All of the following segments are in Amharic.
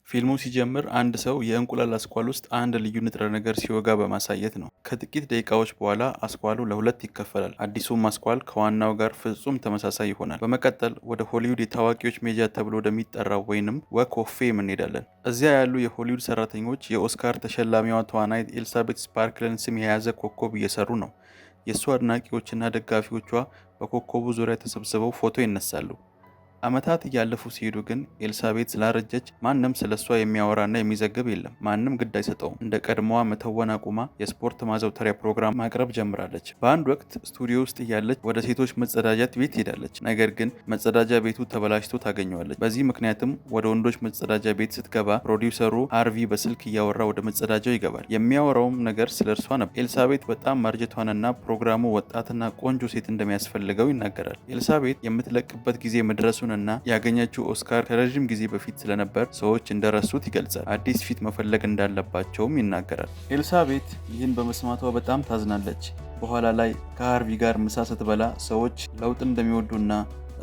ፊልሙ ሲጀምር አንድ ሰው የእንቁላል አስኳል ውስጥ አንድ ልዩ ንጥረ ነገር ሲወጋ በማሳየት ነው። ከጥቂት ደቂቃዎች በኋላ አስኳሉ ለሁለት ይከፈላል። አዲሱም አስኳል ከዋናው ጋር ፍጹም ተመሳሳይ ይሆናል። በመቀጠል ወደ ሆሊውድ የታዋቂዎች ሜጃ ተብሎ ወደሚጠራው ወይንም ወክ ኦፍ ፌም እንሄዳለን። እዚያ ያሉ የሆሊውድ ሰራተኞች የኦስካር ተሸላሚዋ ተዋናይት ኤልሳቤት ስፓርክልን ስም የያዘ ኮከብ እየሰሩ ነው። የእሱ አድናቂዎችና ደጋፊዎቿ በኮከቡ ዙሪያ ተሰብስበው ፎቶ ይነሳሉ። ዓመታት እያለፉ ሲሄዱ ግን ኤልሳቤት ስላረጀች ማንም ስለሷ የሚያወራና የሚዘግብ የለም። ማንም ግድ አይሰጠውም። እንደ ቀድሞዋ መተወን አቁማ የስፖርት ማዘውተሪያ ፕሮግራም ማቅረብ ጀምራለች። በአንድ ወቅት ስቱዲዮ ውስጥ እያለች ወደ ሴቶች መጸዳጃ ቤት ሄዳለች። ነገር ግን መጸዳጃ ቤቱ ተበላሽቶ ታገኘዋለች። በዚህ ምክንያትም ወደ ወንዶች መጸዳጃ ቤት ስትገባ ፕሮዲውሰሩ ሃርቪ በስልክ እያወራ ወደ መጸዳጃው ይገባል። የሚያወራውም ነገር ስለ እርሷ ነበር። ኤልሳቤት በጣም ማርጀቷንና ፕሮግራሙ ወጣትና ቆንጆ ሴት እንደሚያስፈልገው ይናገራል። ኤልሳቤት የምትለቅበት ጊዜ መድረሱን እና ያገኘችው ኦስካር ከረዥም ጊዜ በፊት ስለነበር ሰዎች እንደረሱት ይገልጻል። አዲስ ፊት መፈለግ እንዳለባቸውም ይናገራል። ኤልሳቤት ይህን በመስማቷ በጣም ታዝናለች። በኋላ ላይ ከሃርቪ ጋር ምሳ ስትበላ ሰዎች ለውጥ እንደሚወዱና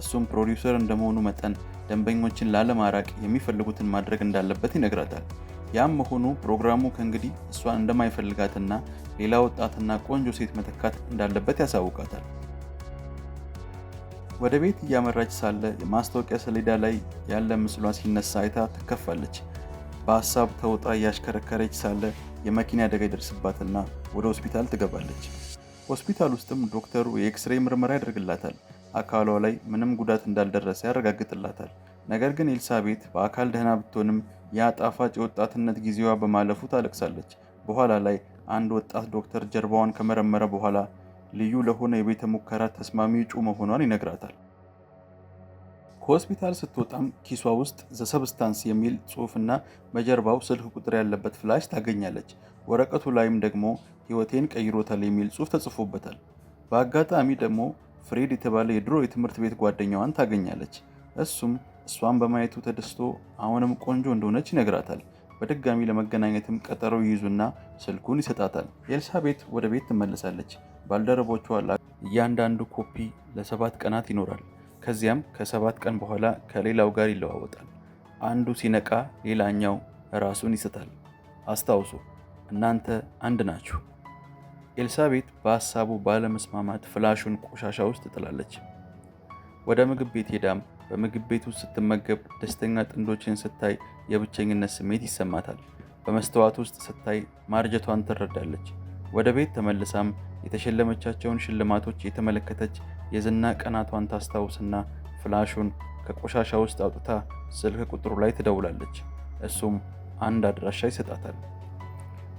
እሱም ፕሮዲውሰር እንደመሆኑ መጠን ደንበኞችን ላለማራቅ የሚፈልጉትን ማድረግ እንዳለበት ይነግራታል። ያም መሆኑ ፕሮግራሙ ከእንግዲህ እሷን እንደማይፈልጋትና ሌላ ወጣትና ቆንጆ ሴት መተካት እንዳለበት ያሳውቃታል። ወደ ቤት እያመራች ሳለ የማስታወቂያ ሰሌዳ ላይ ያለ ምስሏ ሲነሳ አይታ ትከፋለች። በሀሳብ ተውጣ እያሽከረከረች ሳለ የመኪና አደጋ ይደርስባትና ወደ ሆስፒታል ትገባለች። ሆስፒታል ውስጥም ዶክተሩ የኤክስሬይ ምርመራ ያደርግላታል። አካሏ ላይ ምንም ጉዳት እንዳልደረሰ ያረጋግጥላታል። ነገር ግን ኤልሳቤት በአካል ደህና ብትሆንም ያ ጣፋጭ የወጣትነት ጊዜዋ በማለፉ ታለቅሳለች። በኋላ ላይ አንድ ወጣት ዶክተር ጀርባዋን ከመረመረ በኋላ ልዩ ለሆነ የቤተ ሙከራ ተስማሚ እጩ መሆኗን ይነግራታል። ከሆስፒታል ስትወጣም ኪሷ ውስጥ ዘ ሰብስታንስ የሚል ጽሑፍና በጀርባው ስልክ ቁጥር ያለበት ፍላሽ ታገኛለች። ወረቀቱ ላይም ደግሞ ሕይወቴን ቀይሮታል የሚል ጽሑፍ ተጽፎበታል። በአጋጣሚ ደግሞ ፍሬድ የተባለ የድሮ የትምህርት ቤት ጓደኛዋን ታገኛለች። እሱም እሷን በማየቱ ተደስቶ አሁንም ቆንጆ እንደሆነች ይነግራታል። በድጋሚ ለመገናኘትም ቀጠሮ ይይዙና ስልኩን ይሰጣታል። ኤልሳቤት ወደ ቤት ትመለሳለች። ባልደረቦቿ እያንዳንዱ ኮፒ ለ7 ቀናት ይኖራል። ከዚያም ከ7 ቀን በኋላ ከሌላው ጋር ይለዋወጣል። አንዱ ሲነቃ ሌላኛው ራሱን ይስታል። አስታውሱ፣ እናንተ አንድ ናችሁ። ኤልሳቤት በሀሳቡ ባለመስማማት ፍላሹን ቆሻሻ ውስጥ ትጥላለች። ወደ ምግብ ቤት ሄዳም በምግብ ቤት ውስጥ ስትመገብ ደስተኛ ጥንዶችን ስታይ የብቸኝነት ስሜት ይሰማታል። በመስተዋት ውስጥ ስታይ ማርጀቷን ትረዳለች። ወደ ቤት ተመልሳም የተሸለመቻቸውን ሽልማቶች የተመለከተች የዝና ቀናቷን ታስታውስና ፍላሹን ከቆሻሻ ውስጥ አውጥታ ስልክ ቁጥሩ ላይ ትደውላለች። እሱም አንድ አድራሻ ይሰጣታል።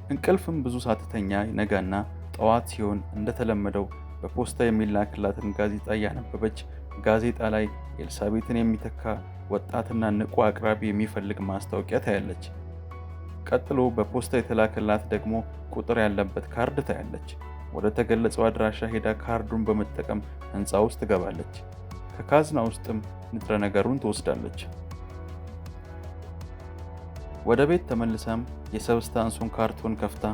እንቅልፍም ብዙ ሳትተኛ ይነጋና ጠዋት ሲሆን እንደተለመደው በፖስታ የሚላክላትን ጋዜጣ እያነበበች ጋዜጣ ላይ ኤልሳቤትን የሚተካ ወጣትና ንቁ አቅራቢ የሚፈልግ ማስታወቂያ ታያለች። ቀጥሎ በፖስታ የተላከላት ደግሞ ቁጥር ያለበት ካርድ ታያለች። ወደ ተገለጸው አድራሻ ሄዳ ካርዱን በመጠቀም ሕንፃ ውስጥ ትገባለች። ከካዝና ውስጥም ንጥረ ነገሩን ትወስዳለች። ወደ ቤት ተመልሳም የሰብስታንሱን ካርቶን ከፍታ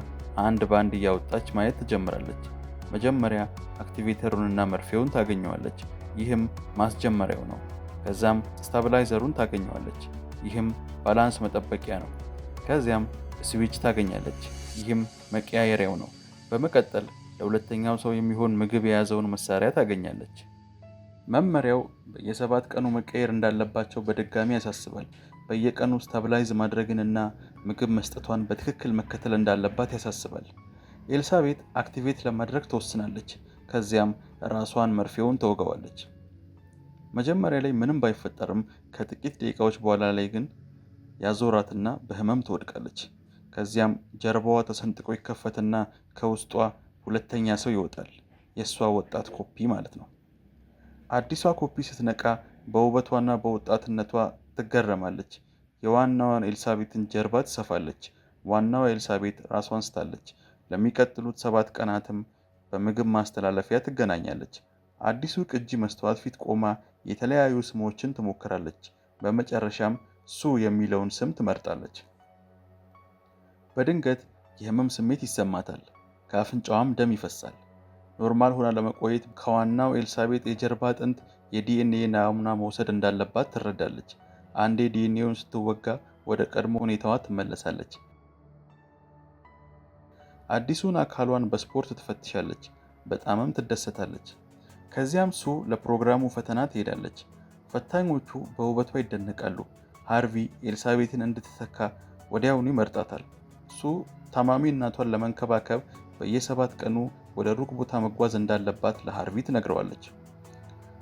አንድ ባንድ እያወጣች ማየት ትጀምራለች። መጀመሪያ አክቲቬተሩንና መርፌውን ታገኘዋለች። ይህም ማስጀመሪያው ነው። ከዛም ስታብላይዘሩን ታገኘዋለች። ይህም ባላንስ መጠበቂያ ነው። ከዚያም ስዊች ታገኛለች። ይህም መቀያየሪያው ነው። በመቀጠል ለሁለተኛው ሰው የሚሆን ምግብ የያዘውን መሳሪያ ታገኛለች። መመሪያው በየ7 ቀኑ መቀየር እንዳለባቸው በድጋሚ ያሳስባል። በየቀኑ ስታብላይዝ ማድረግንና ምግብ መስጠቷን በትክክል መከተል እንዳለባት ያሳስባል። ኤልሳቤት አክቲቬት ለማድረግ ትወስናለች። ከዚያም ራሷን መርፌውን ተወገዋለች። መጀመሪያ ላይ ምንም ባይፈጠርም ከጥቂት ደቂቃዎች በኋላ ላይ ግን ያዞራትና በህመም ትወድቃለች። ከዚያም ጀርባዋ ተሰንጥቆ ይከፈትና ከውስጧ ሁለተኛ ሰው ይወጣል። የእሷ ወጣት ኮፒ ማለት ነው። አዲሷ ኮፒ ስትነቃ በውበቷና በወጣትነቷ ትገረማለች። የዋናዋን ኤልሳቤትን ጀርባ ትሰፋለች። ዋናዋ ኤልሳቤት ራሷን ስታለች። ለሚቀጥሉት 7 ቀናትም በምግብ ማስተላለፊያ ትገናኛለች። አዲሱ ቅጂ መስተዋት ፊት ቆማ የተለያዩ ስሞችን ትሞክራለች። በመጨረሻም ሱ የሚለውን ስም ትመርጣለች። በድንገት የህመም ስሜት ይሰማታል። ከአፍንጫዋም ደም ይፈሳል። ኖርማል ሆና ለመቆየት ከዋናው ኤልሳቤት የጀርባ አጥንት የዲኤንኤ ናሙና መውሰድ እንዳለባት ትረዳለች። አንዴ ዲኤንኤውን ስትወጋ ወደ ቀድሞ ሁኔታዋ ትመለሳለች። አዲሱን አካሏን በስፖርት ትፈትሻለች፣ በጣምም ትደሰታለች። ከዚያም ሱ ለፕሮግራሙ ፈተና ትሄዳለች። ፈታኞቹ በውበቷ ይደነቃሉ። ሃርቪ ኤልሳቤትን እንድትተካ ወዲያውኑ ይመርጣታል። ሱ ታማሚ እናቷን ለመንከባከብ በየ7 ቀኑ ወደ ሩቅ ቦታ መጓዝ እንዳለባት ለሃርቪ ትነግረዋለች።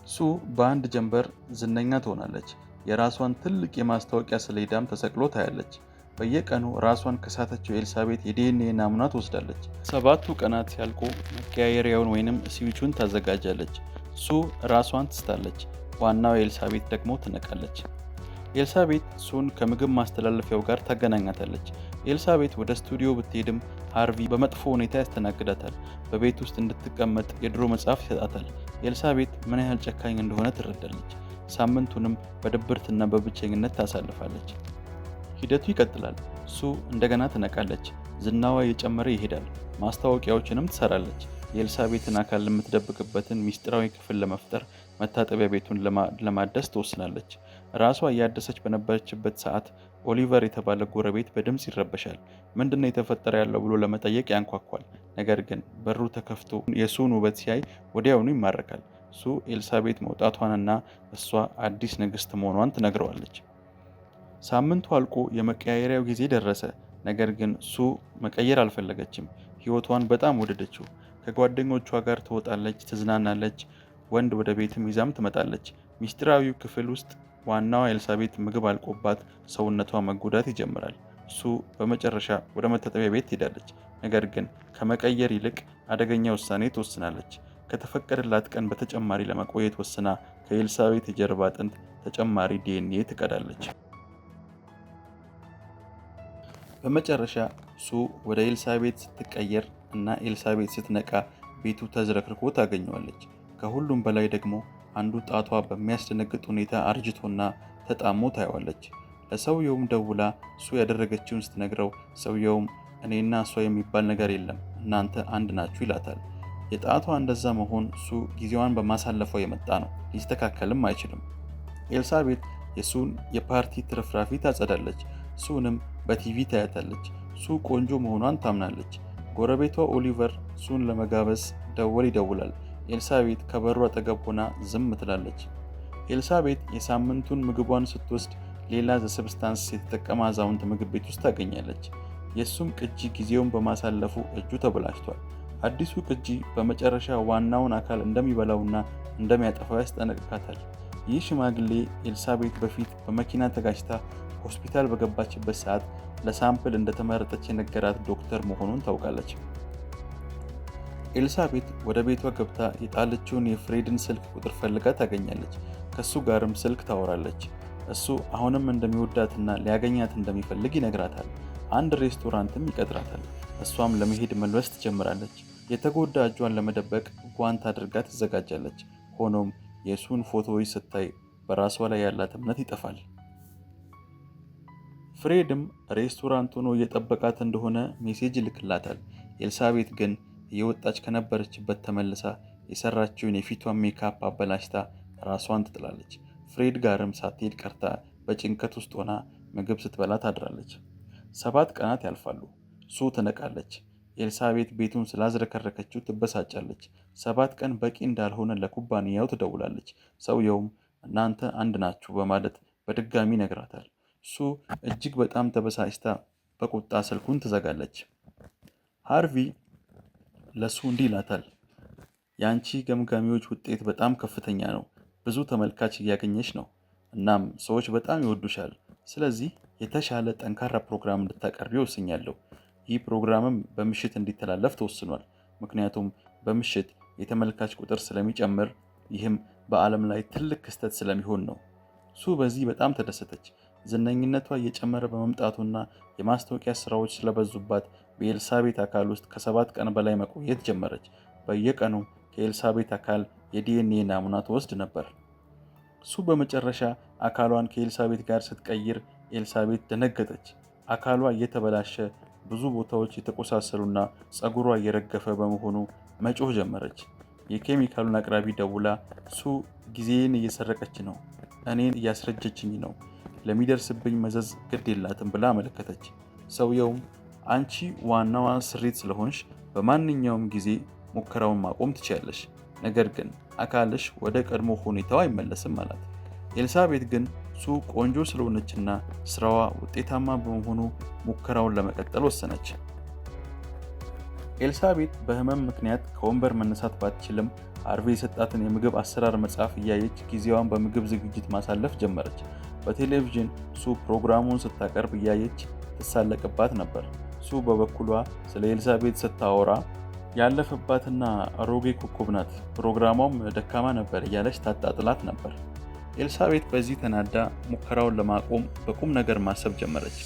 ሱ በአንድ ጀንበር ዝነኛ ትሆናለች። የራሷን ትልቅ የማስታወቂያ ሰሌዳም ተሰቅሎ ታያለች። በየቀኑ ራሷን ከሳተችው ኤልሳቤት የዲኤንኤ ናሙና ትወስዳለች። 7ቱ ቀናት ሲያልቁ መቀያየሪያውን ወይንም ስዊቹን ታዘጋጃለች። ሱ ራሷን ትስታለች። ዋናው ኤልሳቤት ደግሞ ትነቃለች። ኤልሳቤት ሱን ከምግብ ማስተላለፊያው ጋር ታገናኛታለች። ኤልሳቤት ወደ ስቱዲዮ ብትሄድም ሃርቪ በመጥፎ ሁኔታ ያስተናግዳታል። በቤት ውስጥ እንድትቀመጥ የድሮ መጽሐፍ ይሰጣታል። ኤልሳቤት ምን ያህል ጨካኝ እንደሆነ ትረዳለች። ሳምንቱንም በድብርትና በብቸኝነት ታሳልፋለች። ሂደቱ ይቀጥላል። ሱ እንደገና ትነቃለች። ዝናዋ እየጨመረ ይሄዳል። ማስታወቂያዎችንም ትሰራለች። የኤልሳቤትን አካል የምትደብቅበትን ሚስጥራዊ ክፍል ለመፍጠር መታጠቢያ ቤቱን ለማደስ ትወስናለች። ራሷ እያደሰች በነበረችበት ሰዓት ኦሊቨር የተባለ ጎረቤት በድምፅ ይረበሻል። ምንድነው የተፈጠረ ያለው ብሎ ለመጠየቅ ያንኳኳል። ነገር ግን በሩ ተከፍቶ የሱን ውበት ሲያይ ወዲያውኑ ይማረካል። ሱ ኤልሳቤት መውጣቷንና እሷ አዲስ ንግስት መሆኗን ትነግረዋለች። ሳምንቱ አልቆ የመቀያየሪያው ጊዜ ደረሰ። ነገር ግን ሱ መቀየር አልፈለገችም። ህይወቷን በጣም ወደደችው። ከጓደኞቿ ጋር ትወጣለች፣ ትዝናናለች። ወንድ ወደ ቤትም ይዛም ትመጣለች። ሚስጥራዊው ክፍል ውስጥ ዋናዋ ኤልሳቤት ምግብ አልቆባት ሰውነቷ መጎዳት ይጀምራል። ሱ በመጨረሻ ወደ መታጠቢያ ቤት ትሄዳለች። ነገር ግን ከመቀየር ይልቅ አደገኛ ውሳኔ ትወስናለች። ከተፈቀደላት ቀን በተጨማሪ ለመቆየት ወስና ከኤልሳቤት የጀርባ አጥንት ተጨማሪ ዲኤንኤ ትቀዳለች። በመጨረሻ ሱ ወደ ኤልሳቤት ስትቀየር እና ኤልሳቤት ስትነቃ ቤቱ ተዝረክርኮ ታገኘዋለች። ከሁሉም በላይ ደግሞ አንዱ ጣቷ በሚያስደነግጥ ሁኔታ አርጅቶና ተጣሞ ታየዋለች። ለሰውየውም ደውላ ሱ ያደረገችውን ስትነግረው ሰውየውም እኔና እሷ የሚባል ነገር የለም፣ እናንተ አንድ ናችሁ ይላታል። የጣቷ እንደዛ መሆን ሱ ጊዜዋን በማሳለፏ የመጣ ነው፣ ሊስተካከልም አይችልም። ኤልሳቤት የሱን የፓርቲ ትርፍራፊ ታጸዳለች። ሱንም በቲቪ ታያታለች። ሱ ቆንጆ መሆኗን ታምናለች። ጎረቤቷ ኦሊቨር ሱን ለመጋበዝ ደወል ይደውላል። ኤልሳቤት ከበሩ አጠገብ ሆና ዝም ትላለች። ኤልሳቤት የሳምንቱን ምግቧን ስትወስድ ሌላ ዘሰብስታንስ የተጠቀመ አዛውንት ምግብ ቤት ውስጥ ታገኛለች። የእሱም ቅጂ ጊዜውን በማሳለፉ እጁ ተበላሽቷል። አዲሱ ቅጂ በመጨረሻ ዋናውን አካል እንደሚበላውና እንደሚያጠፋው ያስጠነቅቃታል። ይህ ሽማግሌ ኤልሳቤት በፊት በመኪና ተጋጭታ ሆስፒታል በገባችበት ሰዓት ለሳምፕል እንደተመረጠች የነገራት ዶክተር መሆኑን ታውቃለች። ኤልሳቤት ወደ ቤቷ ገብታ የጣለችውን የፍሬድን ስልክ ቁጥር ፈልጋ ታገኛለች። ከሱ ጋርም ስልክ ታወራለች። እሱ አሁንም እንደሚወዳትና ሊያገኛት እንደሚፈልግ ይነግራታል። አንድ ሬስቶራንትም ይቀጥራታል። እሷም ለመሄድ መልበስ ትጀምራለች። የተጎዳ እጇን ለመደበቅ ጓንት አድርጋ ትዘጋጃለች። ሆኖም የሱን ፎቶዎች ስታይ በራሷ ላይ ያላት እምነት ይጠፋል። ፍሬድም ሬስቶራንት ሆኖ እየጠበቃት እንደሆነ ሜሴጅ ይልክላታል። ኤልሳቤት ግን እየወጣች ከነበረችበት ተመልሳ የሰራችውን የፊቷን ሜካፕ አበላሽታ ራሷን ትጥላለች። ፍሬድ ጋርም ሳትሄድ ቀርታ በጭንቀት ውስጥ ሆና ምግብ ስትበላ ታድራለች። 7 ቀናት ያልፋሉ። ሱ ትነቃለች። ኤልሳቤት ቤቱን ስላዝረከረከችው ትበሳጫለች። 7 ቀን በቂ እንዳልሆነ ለኩባንያው ትደውላለች። ሰውየውም እናንተ አንድ ናችሁ በማለት በድጋሚ ይነግራታል። ሱ እጅግ በጣም ተበሳጭታ በቁጣ ስልኩን ትዘጋለች። ሃርቪ ለሱ እንዲህ ይላታል፣ የአንቺ ገምጋሚዎች ውጤት በጣም ከፍተኛ ነው። ብዙ ተመልካች እያገኘች ነው። እናም ሰዎች በጣም ይወዱሻል። ስለዚህ የተሻለ ጠንካራ ፕሮግራም እንድታቀርቢ ወስኛለሁ። ይህ ፕሮግራምም በምሽት እንዲተላለፍ ተወስኗል። ምክንያቱም በምሽት የተመልካች ቁጥር ስለሚጨምር፣ ይህም በዓለም ላይ ትልቅ ክስተት ስለሚሆን ነው። ሱ በዚህ በጣም ተደሰተች። ዝነኝነቷ እየጨመረ በመምጣቱና የማስታወቂያ ስራዎች ስለበዙባት በኤልሳቤት አካል ውስጥ ከ7 ቀን በላይ መቆየት ጀመረች። በየቀኑ ከኤልሳቤት አካል የዲኤንኤ ናሙና ትወስድ ነበር። ሱ በመጨረሻ አካሏን ከኤልሳቤት ጋር ስትቀይር ኤልሳቤት ደነገጠች። አካሏ እየተበላሸ፣ ብዙ ቦታዎች የተቆሳሰሉና ፀጉሯ እየረገፈ በመሆኑ መጮህ ጀመረች። የኬሚካሉን አቅራቢ ደውላ ሱ ጊዜን እየሰረቀች ነው፣ እኔን እያስረጀችኝ ነው፣ ለሚደርስብኝ መዘዝ ግድ የላትም ብላ አመለከተች። ሰውየውም አንቺ ዋናዋ ስሪት ስለሆንሽ በማንኛውም ጊዜ ሙከራውን ማቆም ትችያለሽ፣ ነገር ግን አካልሽ ወደ ቀድሞ ሁኔታው አይመለስም አላት። ኤልሳቤት ግን ሱ ቆንጆ ስለሆነችና ስራዋ ውጤታማ በመሆኑ ሙከራውን ለመቀጠል ወሰነች። ኤልሳቤት በህመም ምክንያት ከወንበር መነሳት ባትችልም ሃርቬ የሰጣትን የምግብ አሰራር መጽሐፍ እያየች ጊዜዋን በምግብ ዝግጅት ማሳለፍ ጀመረች። በቴሌቪዥን ሱ ፕሮግራሙን ስታቀርብ እያየች ትሳለቅባት ነበር። ሱ በበኩሏ ስለ ኤልሳቤት ስታወራ ያለፈባትና አሮጌ ኮከብ ናት፣ ፕሮግራሟም ደካማ ነበር እያለች ታጣጥላት ነበር። ኤልሳቤት በዚህ ተናዳ ሙከራውን ለማቆም በቁም ነገር ማሰብ ጀመረች።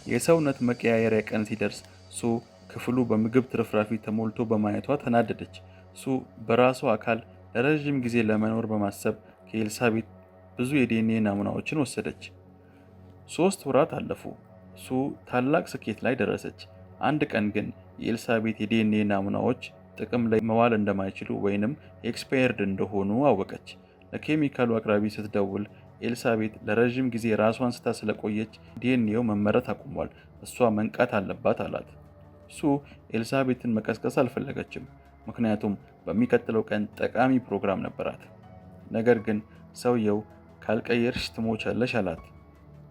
የሰውነት መቀያየሪያ ቀን ሲደርስ ሱ ክፍሉ በምግብ ትርፍራፊ ተሞልቶ በማየቷ ተናደደች። ሱ በራሷ አካል ለረዥም ጊዜ ለመኖር በማሰብ ከኤልሳቤት ብዙ የዲኤንኤ ናሙናዎችን ወሰደች። 3 ወራት አለፉ። ሱ ታላቅ ስኬት ላይ ደረሰች። አንድ ቀን ግን የኤልሳቤት የዲኤንኤ ናሙናዎች ጥቅም ላይ መዋል እንደማይችሉ ወይንም ኤክስፓየርድ እንደሆኑ አወቀች። ለኬሚካሉ አቅራቢ ስትደውል ኤልሳቤት ለረዥም ጊዜ ራሷን ስታ ስለቆየች ዲኤንኤው መመረት አቁሟል፣ እሷ መንቃት አለባት አላት። ሱ ኤልሳቤትን መቀስቀስ አልፈለገችም፣ ምክንያቱም በሚቀጥለው ቀን ጠቃሚ ፕሮግራም ነበራት። ነገር ግን ሰውየው ካልቀየርሽ ትሞቻለሽ አላት።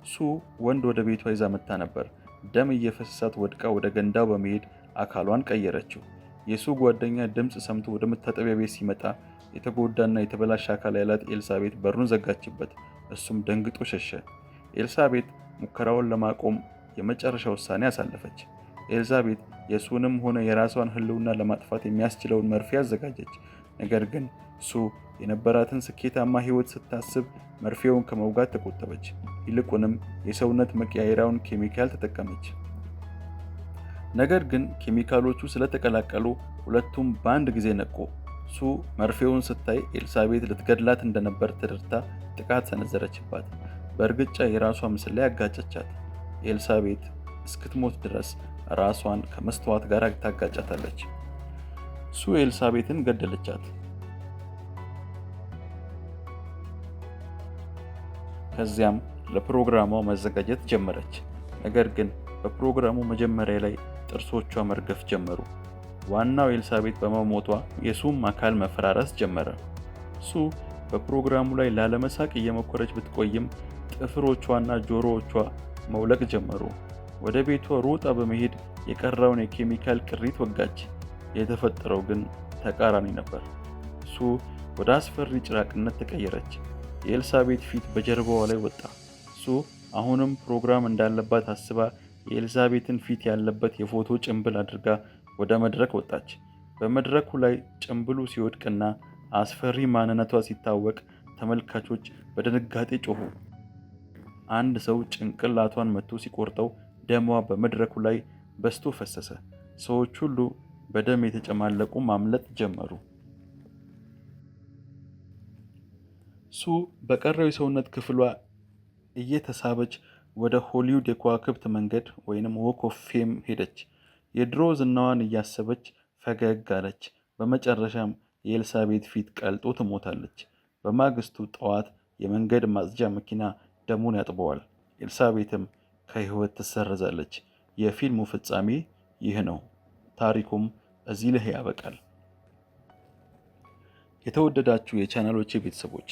ሱ ወንድ ወደ ቤቷ ይዛ መጣ ነበር። ደም እየፈሰሳት ወድቃ ወደ ገንዳው በመሄድ አካሏን ቀየረችው። የሱ ጓደኛ ድምፅ ሰምቶ ወደ መታጠቢያ ቤት ሲመጣ የተጎዳና የተበላሸ አካል ያላት ኤልሳቤት በሩን ዘጋችበት። እሱም ደንግጦ ሸሸ። ኤልሳቤት ሙከራውን ለማቆም የመጨረሻ ውሳኔ አሳለፈች። ኤልሳቤት የሱንም ሆነ የራሷን ሕልውና ለማጥፋት የሚያስችለውን መርፌ አዘጋጀች። ነገር ግን ሱ የነበራትን ስኬታማ ሕይወት ስታስብ መርፌውን ከመውጋት ተቆጠበች። ይልቁንም የሰውነት መቀያየሪያውን ኬሚካል ተጠቀመች። ነገር ግን ኬሚካሎቹ ስለተቀላቀሉ ሁለቱም በአንድ ጊዜ ነቁ። ሱ መርፌውን ስታይ ኤልሳቤት ልትገድላት እንደነበር ተረድታ ጥቃት ሰነዘረችባት። በእርግጫ የራሷ ምስል ላይ አጋጨቻት። ኤልሳቤት እስክትሞት ድረስ ራሷን ከመስተዋት ጋር ታጋጫታለች። ሱ ኤልሳቤትን ገደለቻት። ከዚያም ለፕሮግራሟ መዘጋጀት ጀመረች። ነገር ግን በፕሮግራሙ መጀመሪያ ላይ ጥርሶቿ መርገፍ ጀመሩ። ዋናው ኤልሳቤት በመሞቷ የሱም አካል መፈራረስ ጀመረ። ሱ በፕሮግራሙ ላይ ላለመሳቅ እየሞከረች ብትቆይም ጥፍሮቿና ጆሮዎቿ መውለቅ ጀመሩ። ወደ ቤቷ ሮጣ በመሄድ የቀረውን የኬሚካል ቅሪት ወጋች። የተፈጠረው ግን ተቃራኒ ነበር። ሱ ወደ አስፈሪ ጭራቅነት ተቀየረች። የኤልሳቤት ፊት በጀርባዋ ላይ ወጣ። ሱ አሁንም ፕሮግራም እንዳለባት አስባ የኤልሳቤትን ፊት ያለበት የፎቶ ጭንብል አድርጋ ወደ መድረክ ወጣች። በመድረኩ ላይ ጭንብሉ ሲወድቅና አስፈሪ ማንነቷ ሲታወቅ ተመልካቾች በድንጋጤ ጮሁ። አንድ ሰው ጭንቅላቷን መቶ ሲቆርጠው ደሟ በመድረኩ ላይ በስቶ ፈሰሰ። ሰዎች ሁሉ በደም የተጨማለቁ ማምለጥ ጀመሩ። ሱ በቀረው የሰውነት ክፍሏ እየተሳበች ወደ ሆሊውድ የከዋክብት መንገድ ዎክ ኦፍ ፌም ሄደች። የድሮ ዝናዋን እያሰበች ፈገግ አለች። በመጨረሻም የኤልሳቤት ፊት ቀልጦ ትሞታለች። በማግስቱ ጠዋት የመንገድ ማጽጃ መኪና ደሙን ያጥበዋል። ኤልሳቤትም ከህይወት ትሰረዛለች። የፊልሙ ፍጻሜ ይህ ነው። ታሪኩም እዚህ ላይ ያበቃል። የተወደዳችሁ የቻናሎቼ ቤተሰቦች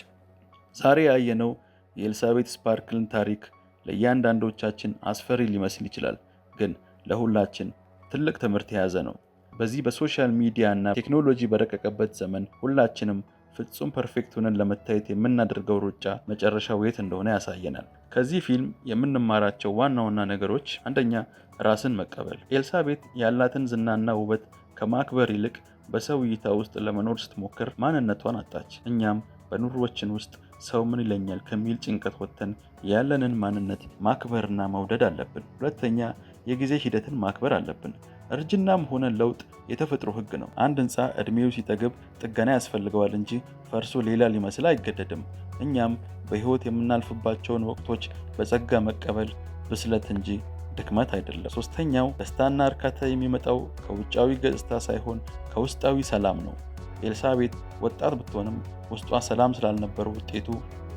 ዛሬ ያየነው የኤልሳቤት ስፓርክልን ታሪክ ለእያንዳንዶቻችን አስፈሪ ሊመስል ይችላል፣ ግን ለሁላችን ትልቅ ትምህርት የያዘ ነው። በዚህ በሶሻል ሚዲያ እና ቴክኖሎጂ በረቀቀበት ዘመን ሁላችንም ፍጹም ፐርፌክት ሆነን ለመታየት የምናደርገው ሩጫ መጨረሻው የት እንደሆነ ያሳየናል። ከዚህ ፊልም የምንማራቸው ዋና ዋና ነገሮች፣ አንደኛ ራስን መቀበል። ኤልሳቤት ያላትን ዝናና ውበት ከማክበር ይልቅ በሰው እይታ ውስጥ ለመኖር ስትሞክር ማንነቷን አጣች። እኛም በኑሮችን ውስጥ ሰው ምን ይለኛል ከሚል ጭንቀት ወጥተን ያለንን ማንነት ማክበርና መውደድ አለብን። ሁለተኛ የጊዜ ሂደትን ማክበር አለብን። እርጅናም ሆነ ለውጥ የተፈጥሮ ሕግ ነው። አንድ ህንፃ እድሜው ሲጠግብ ጥገና ያስፈልገዋል እንጂ ፈርሶ ሌላ ሊመስል አይገደድም። እኛም በህይወት የምናልፍባቸውን ወቅቶች በጸጋ መቀበል ብስለት እንጂ ድክመት አይደለም። ሶስተኛው ደስታና እርካታ የሚመጣው ከውጫዊ ገጽታ ሳይሆን ከውስጣዊ ሰላም ነው። ኤልሳቤት ወጣት ብትሆንም ውስጧ ሰላም ስላልነበረው ውጤቱ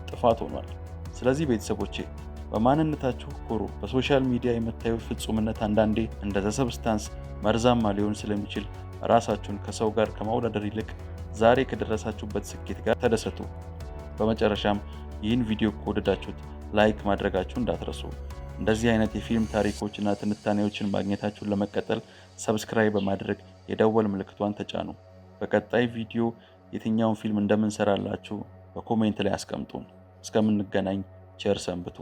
ጥፋት ሆኗል። ስለዚህ ቤተሰቦቼ በማንነታችሁ ኩሩ። በሶሻል ሚዲያ የምታዩት ፍጹምነት አንዳንዴ እንደ ዘ ሰብስታንስ መርዛማ ሊሆን ስለሚችል ራሳችሁን ከሰው ጋር ከማወዳደር ይልቅ ዛሬ ከደረሳችሁበት ስኬት ጋር ተደሰቱ። በመጨረሻም ይህን ቪዲዮ ከወደዳችሁት ላይክ ማድረጋችሁ እንዳትረሱ። እንደዚህ አይነት የፊልም ታሪኮችና ትንታኔዎችን ማግኘታችሁን ለመቀጠል ሰብስክራይብ በማድረግ የደወል ምልክቷን ተጫኑ። በቀጣይ ቪዲዮ የትኛውን ፊልም እንደምንሰራላችሁ በኮሜንት ላይ አስቀምጡን። እስከምንገናኝ ቸር ሰንብቱ።